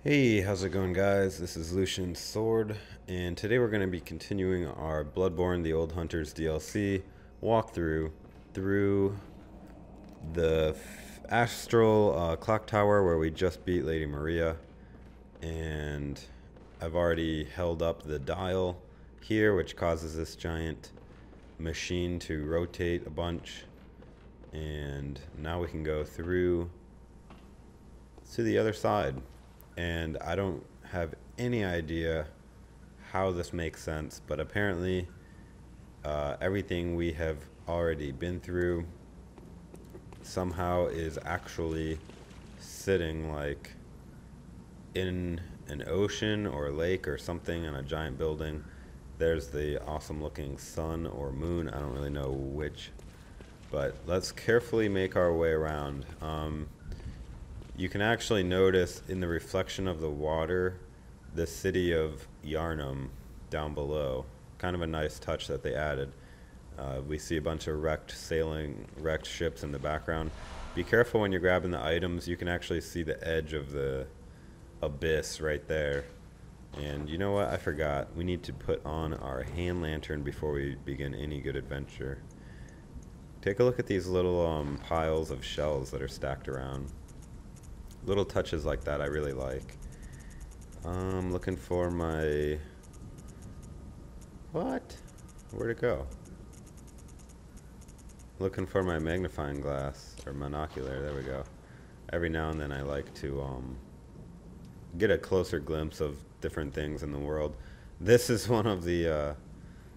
Hey, how's it going, guys? This is Lucian's Sword, and today we're going to be continuing our Bloodborne: The Old Hunters DLC walkthrough through the Astral Clock Tower where we just beat Lady Maria. And I've already held up the dial here, which causes this giant machine to rotate a bunch. And now we can go through to the other side. And I don't have any idea how this makes sense, but apparently everything we have already been through somehow is actually sitting like in an ocean or lake or something in a giant building. There's the awesome looking sun or moon, I don't really know which, but let's carefully make our way around. You can actually notice in the reflection of the water the city of Yharnam down below. Kind of a nice touch that they added. We see a bunch of wrecked ships in the background. Be careful when you're grabbing the items. You can actually see the edge of the abyss right there. And you know what? I forgot. We need to put on our hand lantern before we begin any good adventure. Take a look at these little piles of shells that are stacked around. Little touches like that I really like. Looking for my... What? Where'd it go? Looking for my magnifying glass, or monocular, there we go. Every now and then I like to get a closer glimpse of different things in the world. This is one of the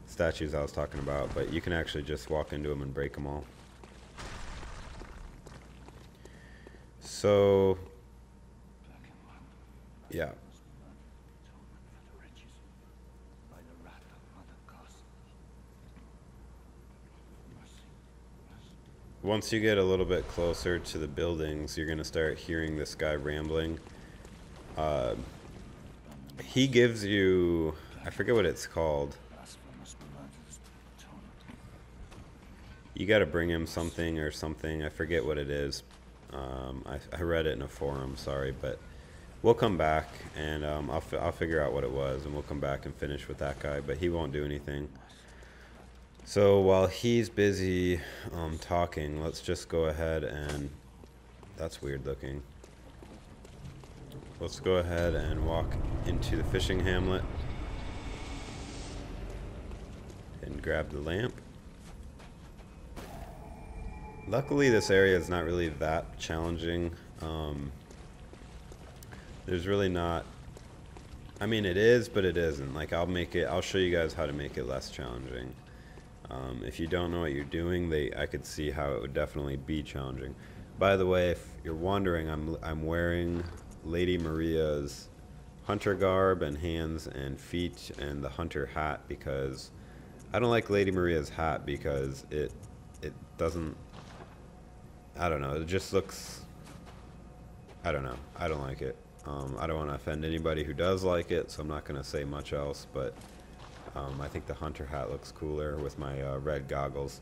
statues I was talking about, but you can actually just walk into them and break them all. So... yeah. Once you get a little bit closer to the buildings, you're going to start hearing this guy rambling. He gives you... I forget what it's called. You got to bring him something or something. I forget what it is. I read it in a forum, sorry, but... we'll come back, and I'll figure out what it was, and we'll come back and finish with that guy, but he won't do anything. So while he's busy talking, let's just go ahead and... that's weird looking. Let's go ahead and walk into the fishing hamlet and grab the lamp. Luckily, this area is not really that challenging. There's really not... I mean, it is, but it isn't. Like, I'll show you guys how to make it less challenging. If you don't know what you're doing, I could see how it would definitely be challenging. By the way, if you're wondering, I'm wearing Lady Maria's hunter garb and hands and feet and the hunter hat because I don't like Lady Maria's hat because it doesn't... I don't know. It just looks... I don't know. I don't like it. I don't want to offend anybody who does like it, so I'm not going to say much else, but I think the hunter hat looks cooler with my red goggles.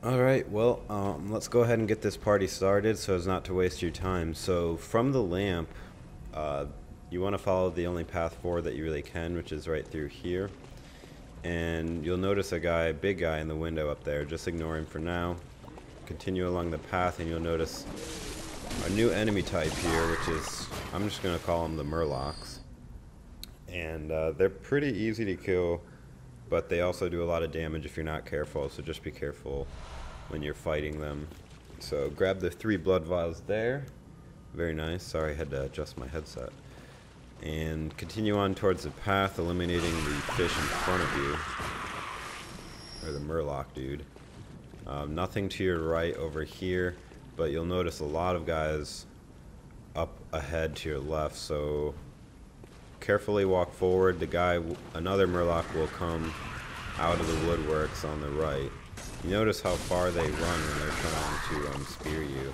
Alright, well, let's go ahead and get this party started so as not to waste your time. So, from the lamp, you want to follow the only path forward that you really can, which is right through here. And you'll notice a big guy in the window up there. Just ignore him for now. Continue along the path and you'll notice a new enemy type here, which is, I'm just going to call them the Merlocks. And they're pretty easy to kill, but they also do a lot of damage if you're not careful, so just be careful when you're fighting them. So grab the 3 blood vials there. Very nice. Sorry, I had to adjust my headset. And continue on towards the path, eliminating the fish in front of you. Or the Merlock dude. Nothing to your right over here, but you'll notice a lot of guys up ahead to your left, so carefully walk forward. Another Merlock will come out of the woodworks on the right. You notice how far they run when they're trying to spear you.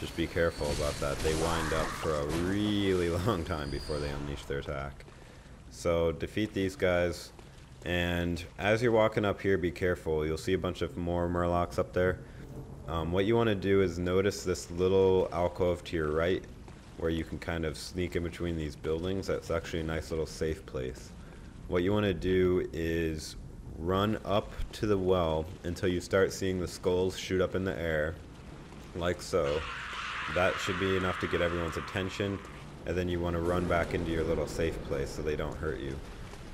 Just be careful about that. They wind up for a really long time before they unleash their attack. So defeat these guys. And as you're walking up here, be careful. You'll see a bunch of more Merlocks up there. What you want to do is notice this little alcove to your right where you can kind of sneak in between these buildings. That's actually a nice little safe place. What you want to do is run up to the well until you start seeing the skulls shoot up in the air, like so. That should be enough to get everyone's attention, and then you want to run back into your little safe place so they don't hurt you.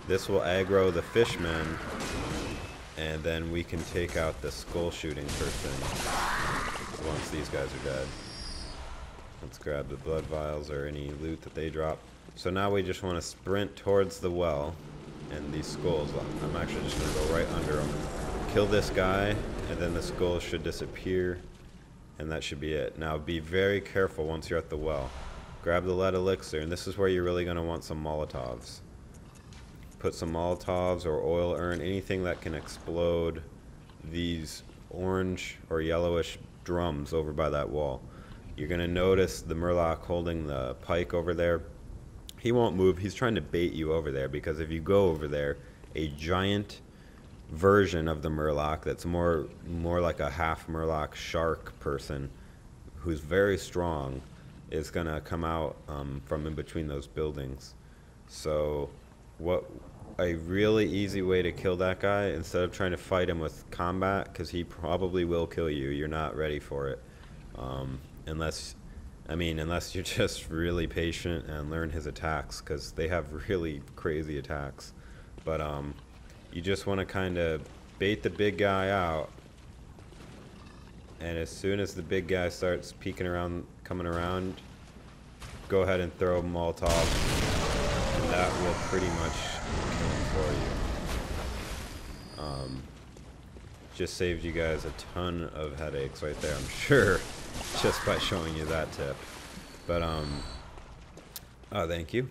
This will aggro the fishmen, and then we can take out the skull shooting person once these guys are dead. Let's grab the blood vials or any loot that they drop. So now we just want to sprint towards the well and these skulls. I'm actually just going to go right under them. Kill this guy, and then the skulls should disappear, and that should be it. Now be very careful once you're at the well. Grab the lead elixir, and this is where you're really going to want some Molotovs. Put some Molotovs or oil urn, anything that can explode these orange or yellowish drums over by that wall. You're going to notice the Murloc holding the pike over there. He won't move. He's trying to bait you over there, because if you go over there, a giant version of the Murloc that's more like a half Murloc shark person who's very strong is going to come out from in between those buildings. So a really easy way to kill that guy, instead of trying to fight him with combat, because he probably will kill you, you're not ready for it. Unless you're just really patient and learn his attacks, because they have really crazy attacks. But you just want to kind of bait the big guy out, and as soon as the big guy starts peeking around, coming around, go ahead and throw Molotov, and that will pretty much kill him for you. Just saved you guys a ton of headaches right there, I'm sure, just by showing you that tip. But oh, thank you.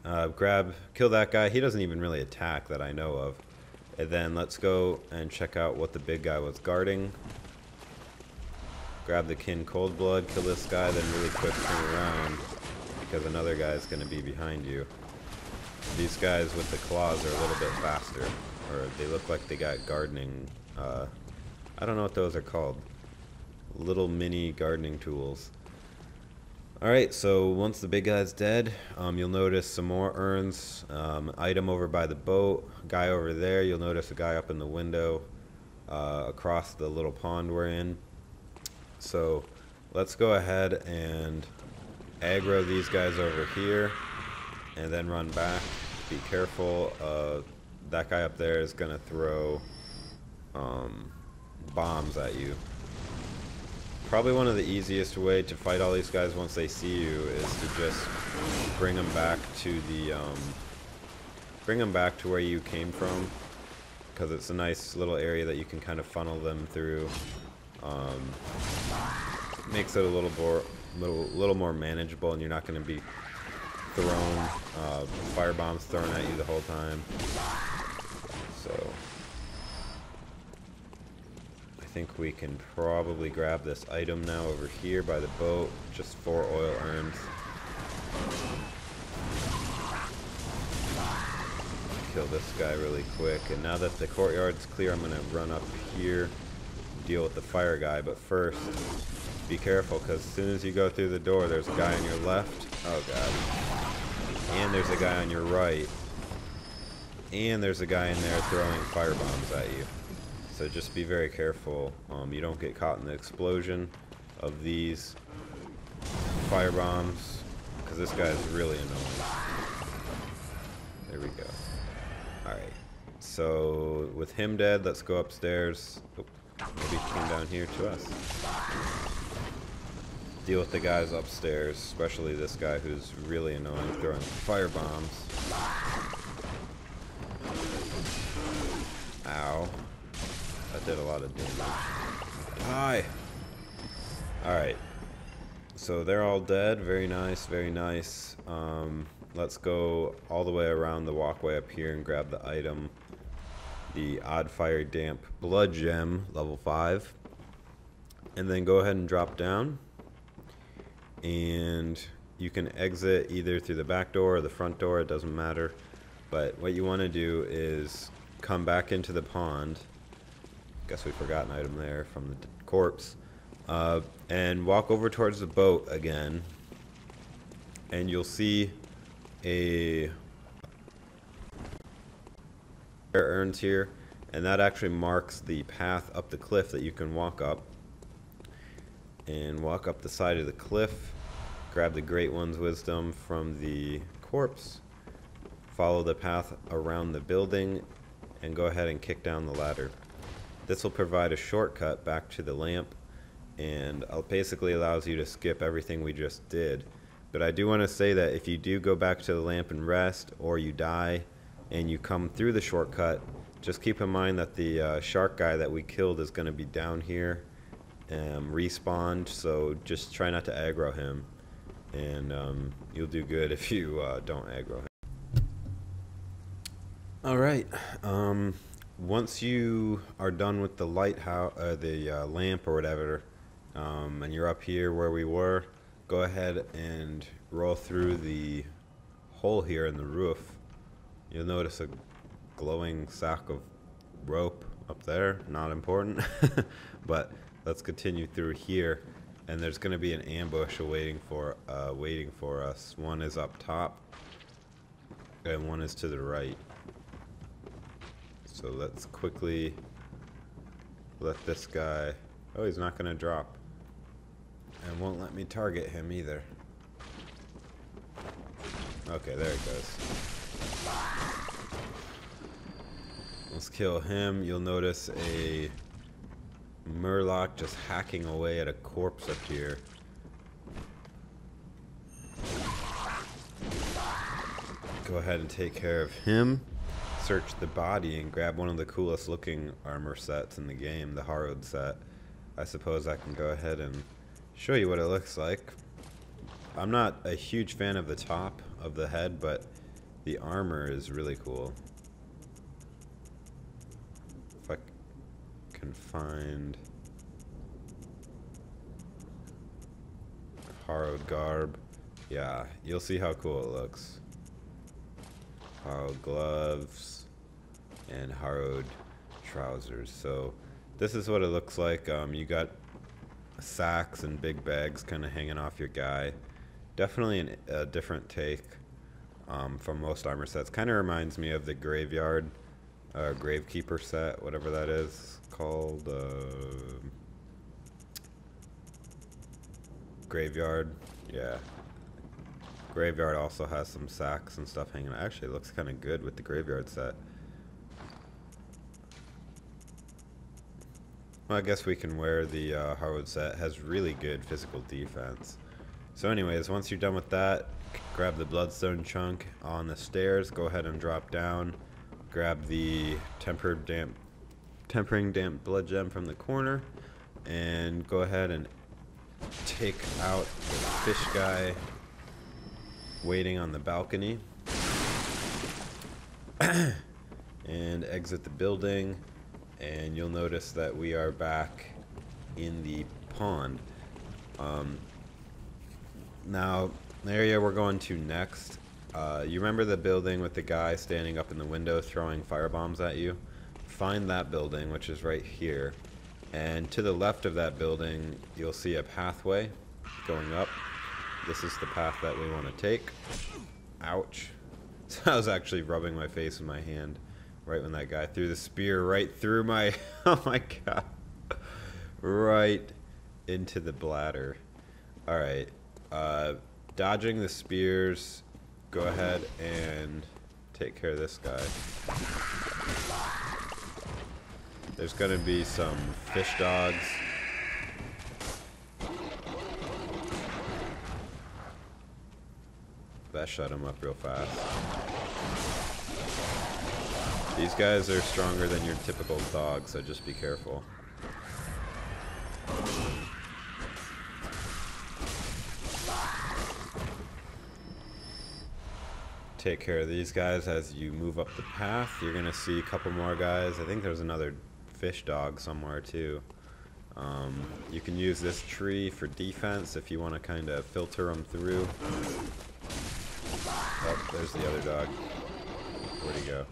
Kill that guy. He doesn't even really attack that I know of. And then let's go and check out what the big guy was guarding. Grab the kin cold blood, kill this guy, then really quick turn around, because another guy's going to be behind you. These guys with the claws are a little bit faster, or they look like they got gardening, I don't know what those are called. Little mini gardening tools. Alright, so once the big guy's dead, you'll notice some more urns, item over by the boat, guy over there. You'll notice a guy up in the window across the little pond we're in. So let's go ahead and aggro these guys over here and then run back. Be careful, that guy up there is going to throw bombs at you. Probably one of the easiest way to fight all these guys once they see you is to just bring them back to where you came from, because it's a nice little area that you can kind of funnel them through. Makes it a little more manageable, and you're not going to be thrown fire bombs thrown at you the whole time. So I think we can probably grab this item now over here by the boat. Just 4 oil urns. Kill this guy really quick. And now that the courtyard's clear, I'm going to run up here, deal with the fire guy. But first, be careful, because as soon as you go through the door, there's a guy on your left. Oh god. And there's a guy on your right. And there's a guy in there throwing fire bombs at you. So just be very careful you don't get caught in the explosion of these fire bombs, because this guy is really annoying. There we go. Alright, so with him dead, let's go upstairs. Oh, maybe he came down here to us. Deal with the guys upstairs, especially this guy who's really annoying, throwing fire bombs. Ow. That did a lot of damage. Hi! Alright. So they're all dead. Very nice, very nice. Let's go all the way around the walkway up here and grab the item. The Odd Fire Damp Blood Gem, level 5. And then go ahead and drop down. And you can exit either through the back door or the front door, it doesn't matter. But what you want to do is come back into the pond. Guess we forgot an item there from the corpse. And walk over towards the boat again, and you'll see a urns here, and that actually marks the path up the cliff that you can walk up. And walk up the side of the cliff, grab the Great One's wisdom from the corpse, follow the path around the building, and go ahead and kick down the ladder. This will provide a shortcut back to the lamp, and basically allows you to skip everything we just did. But I do want to say that if you do go back to the lamp and rest, or you die and you come through the shortcut, just keep in mind that the shark guy that we killed is going to be down here, respawned, so just try not to aggro him, and you'll do good if you don't aggro him. Alright, once you are done with the lighthouse, the lamp or whatever, and you're up here where we were, go ahead and roll through the hole here in the roof. You'll notice a glowing sack of rope up there, not important, but let's continue through here, and there's going to be an ambush waiting for us. One is up top, and one is to the right. So let's quickly let this guy... Oh, he's not going to drop. And won't let me target him either. Okay, there it goes. Let's kill him. You'll notice a Merlock just hacking away at a corpse up here. Go ahead and take care of him. Search the body and grab one of the coolest looking armor sets in the game, the Harrowed set. I suppose I can go ahead and show you what it looks like. I'm not a huge fan of the top of the head, but the armor is really cool. If I can find Harrowed Garb. Yeah, you'll see how cool it looks. Harrowed gloves and Harrowed trousers. So this is what it looks like. You got sacks and big bags kind of hanging off your guy. Definitely a different take from most armor sets. Kind of reminds me of the Graveyard, Gravekeeper set, whatever that is called. Graveyard, yeah. Graveyard also has some sacks and stuff hanging. Actually, it looks kind of good with the Graveyard set. Well, I guess we can wear the Harrowed set. It has really good physical defense. So anyways, once you're done with that, grab the Bloodstone chunk on the stairs. Go ahead and drop down. Grab the Tempering Damp Blood Gem from the corner. And go ahead and take out the fish guy waiting on the balcony. And exit the building. And you'll notice that we are back in the pond. Now, the area we're going to next, you remember the building with the guy standing up in the window throwing firebombs at you? Find that building, which is right here. And to the left of that building, you'll see a pathway going up. This is the path that we want to take. Ouch. So I was actually rubbing my face with my hand right when that guy threw the spear right through my... Oh my god. Right into the bladder. Alright. Dodging the spears. Go ahead and take care of this guy. There's gonna be some fish dogs. That shut him up real fast. These guys are stronger than your typical dog, so just be careful. Take care of these guys as you move up the path. You're gonna see a couple more guys. I think there's another fish dog somewhere too. You can use this tree for defense if you want to kind of filter them through. Oh, there's the other dog. Where'd he go?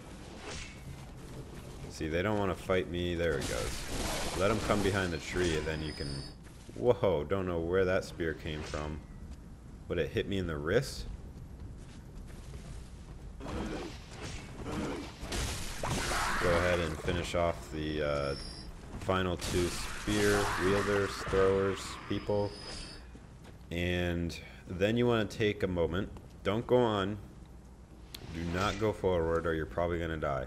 See, they don't want to fight me. There it goes. Let them come behind the tree, and then you can... Whoa, don't know where that spear came from. Would it hit me in the wrist? Go ahead and finish off the final 2 spear wielders, throwers, people. And then you want to take a moment. Don't go on. Do not go forward or you're probably going to die.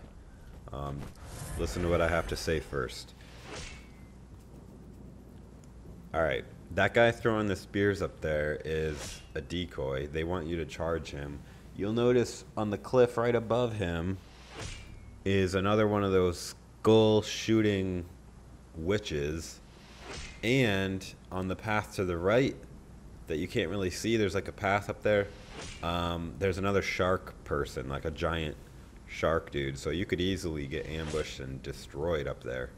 Listen to what I have to say first. Alright, that guy throwing the spears up there is a decoy. They want you to charge him. You'll notice on the cliff right above him is another one of those skull shooting witches. And on the path to the right that you can't really see, there's like a path up there. There's another shark person, like a giant shark dude. So you could easily get ambushed and destroyed up there.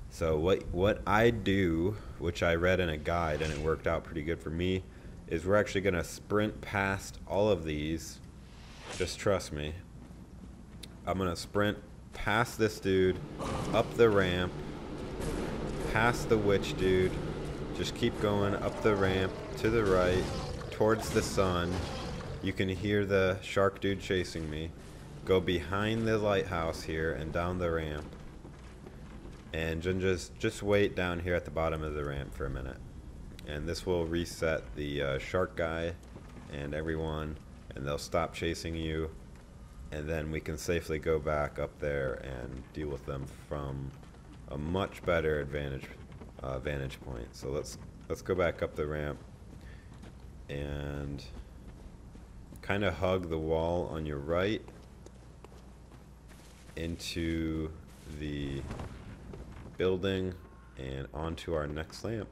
So what I do, which I read in a guide and it worked out pretty good for me, is we're actually going to sprint past all of these. Just trust me. I'm going to sprint past this dude, up the ramp, past the witch dude. Just keep going up the ramp, to the right, towards the sun. You can hear the shark dude chasing me. Go behind the lighthouse here and down the ramp. And just wait down here at the bottom of the ramp for a minute. And this will reset the shark guy and everyone, and they'll stop chasing you. And then we can safely go back up there and deal with them from a much better vantage point. So let's go back up the ramp and kind of hug the wall on your right into the building and onto our next lamp.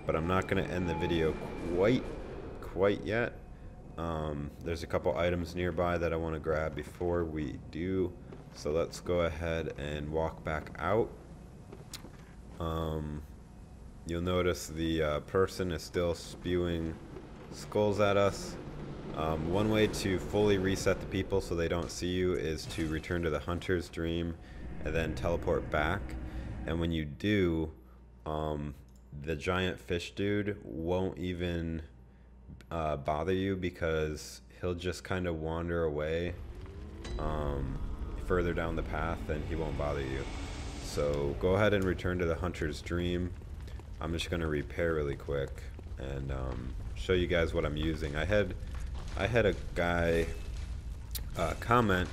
But I'm not going to end the video quite yet. There's a couple items nearby that I want to grab before we do. So let's go ahead and walk back out. You'll notice the person is still spewing skulls at us. One way to fully reset the people so they don't see you is to return to the hunter's dream and then teleport back. And when you do, the giant fish dude won't even bother you because he'll just kind of wander away further down the path and he won't bother you. So go ahead and return to the hunter's dream. I'm just going to repair really quick and show you guys what I'm using. I had a guy comment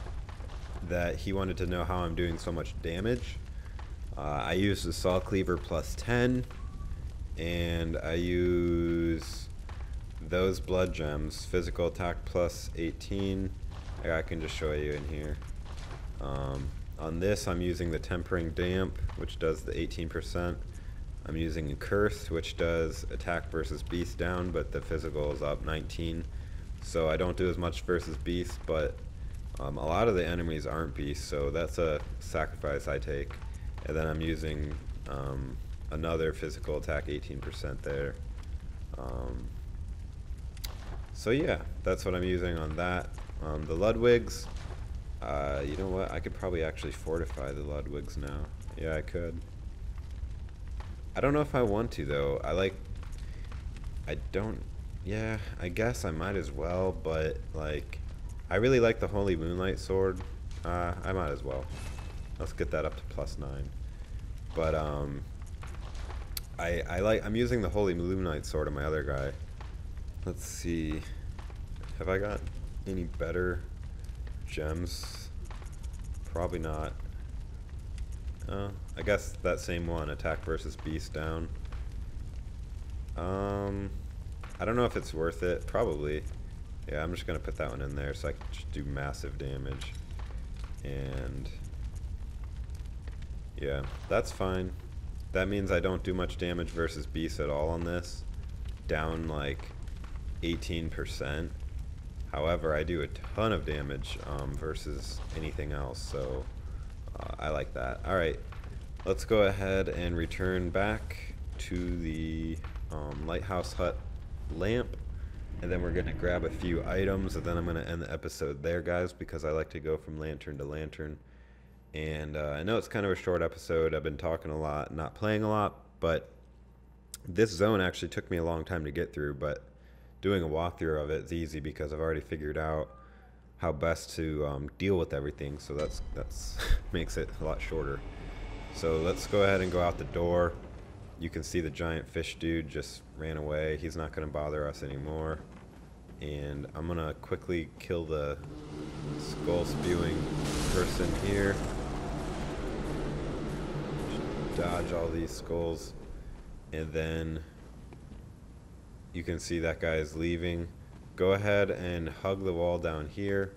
that he wanted to know how I'm doing so much damage. I use the Saw Cleaver plus 10 and I use those blood gems, physical attack plus 18. I can just show you in here. On this I'm using the Tempering Damp, which does the 18%. I'm using a Curse, which does attack versus beast down, but the physical is up 19. So I don't do as much versus beast, but a lot of the enemies aren't beasts, so that's a sacrifice I take. And then I'm using another physical attack, 18% there. So yeah, that's what I'm using on that. The Ludwigs, you know what? I could probably actually fortify the Ludwigs now. Yeah, I could. I don't know if I want to though. Yeah, I guess I might as well, but like, I really like the Holy Moonlight Sword. I might as well. Let's get that up to plus 9. But I'm using the Holy Moonlight Sword on my other guy. Let's see. Have I got any better gems? Probably not. I guess that same one, attack versus beast down. I don't know if it's worth it. Probably. Yeah, I'm just gonna put that one in there so I can just do massive damage. And yeah, that's fine. That means I don't do much damage versus beast at all on this. Down like 18%. However, I do a ton of damage versus anything else, so I like that. Alright, let's go ahead and return back to the lighthouse hut lamp, and then we're going to grab a few items, and then I'm going to end the episode there, guys, because I like to go from lantern to lantern. And I know it's kind of a short episode. I've been talking a lot, not playing a lot, but this zone actually took me a long time to get through, but doing a walkthrough of it is easy because I've already figured out how best to deal with everything, so that's makes it a lot shorter. So let's go ahead and go out the door. You can see the giant fish dude just ran away. He's not going to bother us anymore. And I'm going to quickly kill the skull spewing person here. Dodge all these skulls. And then you can see that guy is leaving. Go ahead and hug the wall down here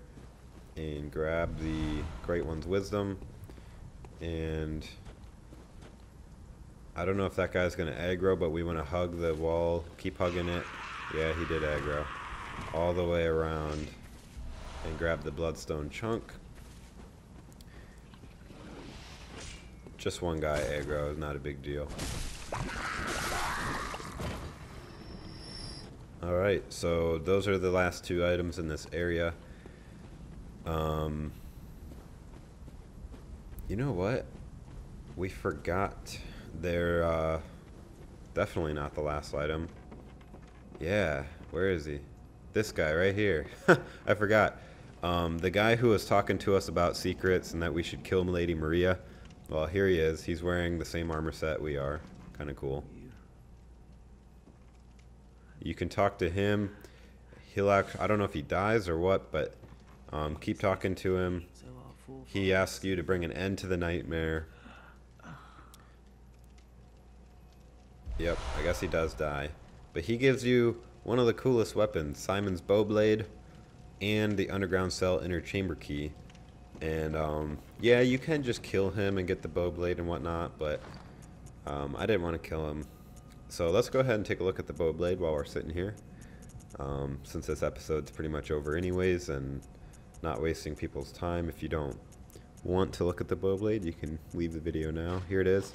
and grab the Great One's Wisdom. And I don't know if that guy's going to aggro, but we want to hug the wall. Keep hugging it. Yeah, he did aggro. All the way around and grab the bloodstone chunk. Just one guy aggro is not a big deal. Alright, so those are the last two items in this area. You know what? We forgot. They're definitely not the last item. Yeah, where is he? This guy right here. I forgot. The guy who was talking to us about secrets and that we should kill Lady Maria. Well, here he is. He's wearing the same armor set we are. Kind of cool. You can talk to him. He'll I don't know if he dies or what, but keep talking to him. He asks you to bring an end to the nightmare. Yep, I guess he does die. But he gives you one of the coolest weapons, Simon's Bowblade, and the underground cell inner chamber key. And yeah, you can just kill him and get the Bowblade and whatnot, but I didn't want to kill him. So let's go ahead and take a look at the Bowblade while we're sitting here. Since this episode's pretty much over anyways, and not wasting people's time. If you don't want to look at the Bowblade, you can leave the video now. Here it is.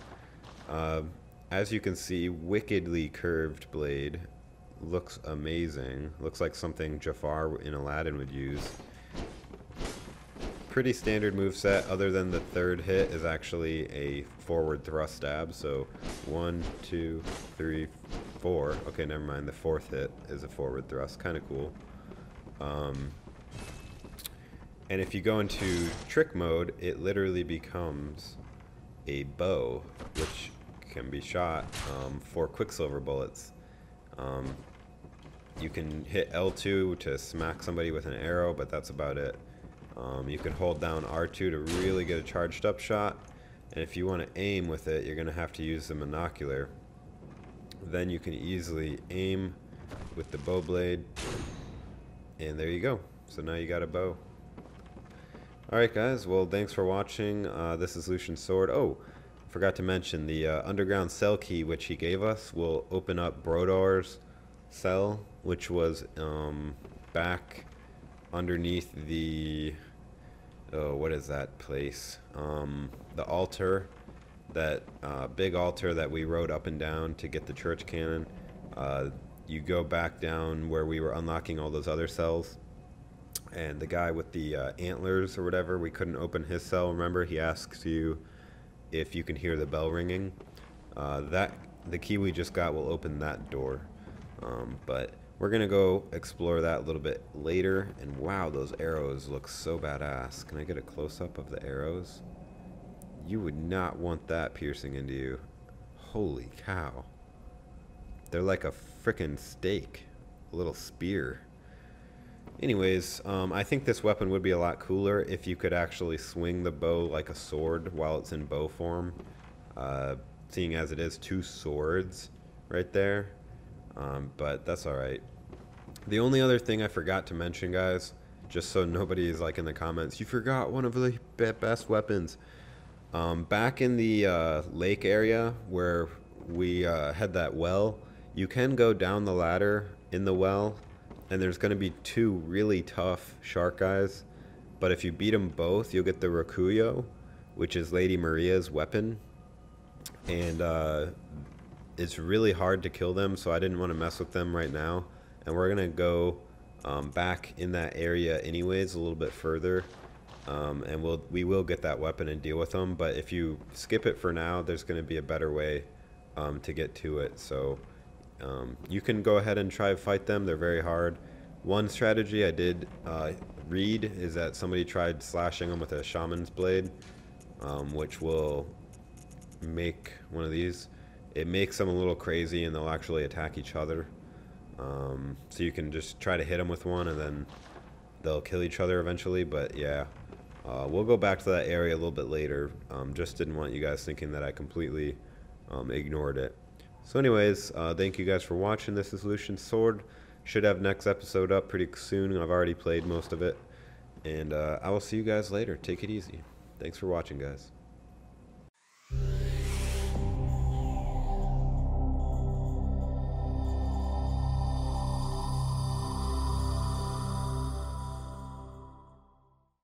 As you can see, wickedly curved blade. Looks amazing. Looks like something Jafar in Aladdin would use. Pretty standard moveset, other than the third hit is actually a forward thrust stab. So 1, 2, 3, 4. Okay, never mind. The fourth hit is a forward thrust. Kind of cool. And if you go into trick mode, it literally becomes a bow, which can be shot for Quicksilver bullets. You can hit L2 to smack somebody with an arrow, but that's about it. You can hold down R2 to really get a charged up shot, and if you want to aim with it, you're going to have to use the monocular. Then you can easily aim with the bow blade, and there you go. So now you got a bow. Alright guys, well thanks for watching. This is Lucian's sword. Oh, forgot to mention the underground cell key which he gave us will open up Brodor's cell, which was back underneath the what is that place? The altar, that big altar that we rode up and down to get the church cannon. You go back down where we were unlocking all those other cells, and the guy with the antlers or whatever, we couldn't open his cell. Remember, he asks you if you can hear the bell ringing. The key we just got will open that door. But we're gonna go explore that a little bit later. And wow, those arrows look so badass. Can I get a close-up of the arrows? You would not want that piercing into you. Holy cow. They're like a frickin' stake. A little spear. Anyways, I think this weapon would be a lot cooler if you could actually swing the bow like a sword while it's in bow form. Seeing as it is two swords right there. But that's alright. The only other thing I forgot to mention, guys, just so nobody is like in the comments, you forgot one of the best weapons. Back in the lake area where we had that well, you can go down the ladder in the well, and there's going to be two really tough shark guys. But if you beat them both, you'll get the Rakuyo, which is Lady Maria's weapon. And it's really hard to kill them, so I didn't want to mess with them right now. And we're going to go back in that area anyways, a little bit further. and we will get that weapon and deal with them. But if you skip it for now, there's going to be a better way to get to it. So you can go ahead and try to fight them. They're very hard. One strategy I did read is that somebody tried slashing them with a shaman's blade, which will make one of these. It makes them a little crazy, and they'll actually attack each other. So you can just try to hit them with one, and then they'll kill each other eventually. But yeah, we'll go back to that area a little bit later. Just didn't want you guys thinking that I completely ignored it. So anyways, thank you guys for watching. This is Lucian's Sword. Should have next episode up pretty soon. I've already played most of it. And I will see you guys later. Take it easy. Thanks for watching, guys.